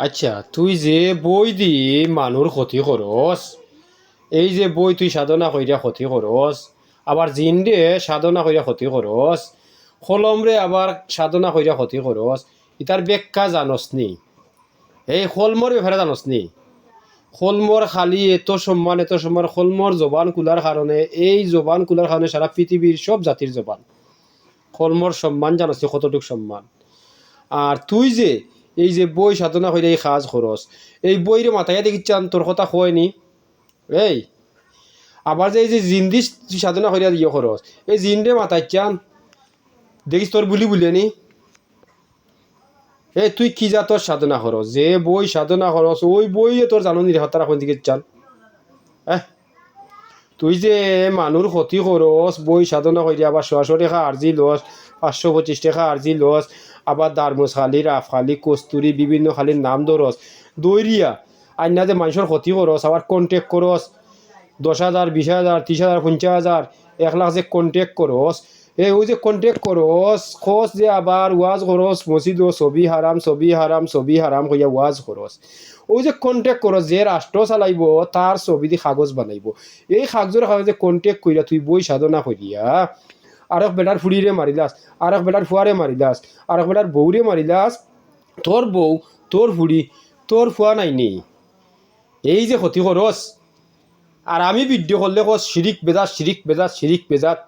আচ্ছা, তুই যে বই দি মানুর ক্ষতি করস, এই যে বই তুই সাধনা কইরা ক্ষতি করস, আবার জিন রে সাধনা কইরা ক্ষতি করস, কলম রে আবার সাধনা কইরা ক্ষতি করস, ইতার ব্যাখ্যা জানস নি? এই কলমর ব্যাপারে জানস নি? কলমর খালি এত সম্মান কলমর জবান কুলার কারণে, এই জবান কুলার কারণে সারা পৃথিবীর সব জাতির জবান। কলমর সম্মান জানস নি কতটুক সম্মান? আর তুই যে এই যে বই সাধনা কইরা এই কাজ করস, এই বইরে মাথায় দেখিচ্ছান তোর কথা কয়নি? এই আবার যে এই যে জিন্দিস সাধনা করিয়া ইয়ে খরচ, এই জিনরে মাথায় চান দেখিস তোর বুলি বুলিয়ানি। এই তুই কি যা তোর সাধনা খরচ, যে বই সাধনা খরচ ওই বই তোর জাননি রে হতারা কোন দিকে চান। তুই যে মানুর ক্ষতি খরচ বই সাধনা করিয়া, আবার 100 টাকা আর্জি লস, 525 টাকা আর্জি লস, আবার দারমুজ খালি রাফ খালি কস্তুরি বিভিন্ন খালির নাম ধরস দৈরিয়া আইনা যে মানুষের ক্ষতি খরচ, আবার কন্টেক্ট করস 10,000 20,000 30,000 50,000 1,00,000 যে কন্টেক্ট করস। এই ওই যে কন্টেক্ট করস খোঁজ যে আবার ওয়াজ করস মসজিদ ছবি হারাম ছবি হারাম ছবি হারাম কইয়া ওয়াজ করস। ওই যে কন্টেক্ট করস যে রাষ্ট্র চালাইব তার ছবি দিয়ে কাগজ বানাইব, এই কাগজে কন্টেক্ট কইরা তুই বই সাধনা করিয়া আরেক বেটার ফুড়িরে মারিলাস, আরেক বেটার ফুয়ারে মারিলাস, আরেক বেটার বউরে মারিলাস। তোর বউ তোর ফুড়ি তোর ফুয়া নাই নেই, এই যে ক্ষতি করস। আর আমি ভিডিও করলে কস শিরিক বেজাত শিরিক বেজাত শিরিক বেজাত।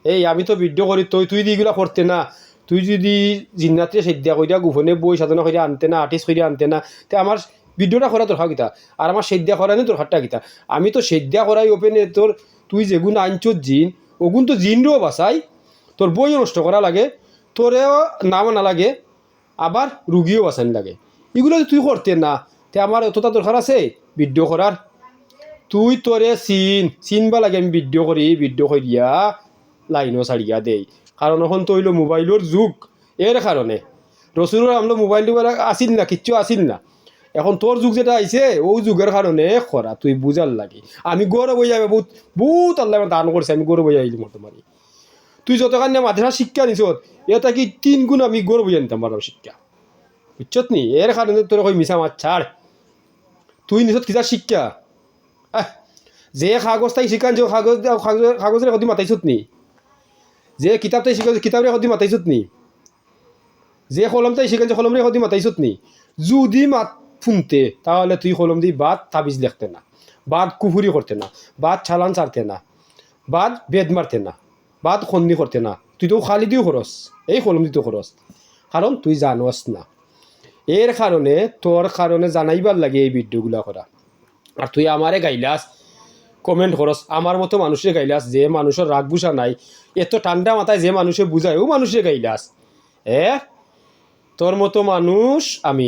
এই আমি তো ভিডিও করি, তুই এগুলা করতে না। তুই যদি জিন্নাতে সেদ্যা কইরা গোপনে বই সাধনা কইরা আনতে না, আর্টিস্ট কইরা আনতে না, তে আমার ভিডিওটা করা তোর কিতা, আর আমার সেদ্যা করা নেই তোর হাতটা কিতা। আমি তো সেদ্যা করাই ওপেনে তোর, তুই যেগুন আনছোর জিন ওগুন তো জিনরেও বাঁচাই, তোর বইও নষ্ট করা লাগে, তোরেও নাম না লাগে, আবার রুগীও বাঁচানি লাগে। এগুলো তুই করতে না, তে আমার অতটা দরকার আছে ভিডিও করার? তুই তোরে চিনবা লাগে আমি ভিডিও করিয়া লাইনও ছাড়িয়া দেই, কারণ এখন তো হইল মোবাইলের যুগ। এর কারণে রসুলের আমলো মোবাইল টোবাইল আসিল না, কিচ্ছু আসিল না। এখন তোর যুগ যেটা আইছে ওই যুগের কারণে খরা তুই বুঝার লাগে। আমি গৌরব হয়ে যাবে বহুত বহুত আল্লাহ দান করছে, আমি গৌরব হয়ে আইলি বর্তমানে। তুই যতখান মাদ্রাসা শিক্ষা নিছ এটা কি 3 গুণ আমি গৌরব হয়ে আনতাম পারলাম শিক্ষা, বুঝছত নি? এর কারণে তোর কই মিশা মাছ ছাড়, তুই নিছত কিসা শিক্ষা? যে কাগজ তাই শিখান যে কাগজের সদি মাতাইছত নি, যে কিতাব তাই শিখান কিতাবের সদি মাতাইছত নি, যে কলম তাই শিখান যে কলমের সদি মাতাইছত নি। যদি মাত শুনতে তাহলে তুই কলম দিয়ে বাদ তাবিজ লিখতে না, বাদ কুফুরি করতে না, বাদ ছালান ছাড়তে না, বাদ বেদ মারতে না, বাদ খন্দি করতে না। তুই তো খালি দিও খরচ, এই কলম দিতেও খরচ, কারণ তুই জানোস না। এর কারণে তোর কারণে জানাইবার লাগে এই ভিডিওগুলা করা। আর তুই আমারে গাইলাস কমেন্ট করস, আমার মতো মানুষের গাইলাস যে মানুষের রাগ বুঝা নাই, এত ঠান্ডা মাথায় যে মানুষে বুঝায় ও মানুষের গাইলাস। তোর মতো মানুষ আমি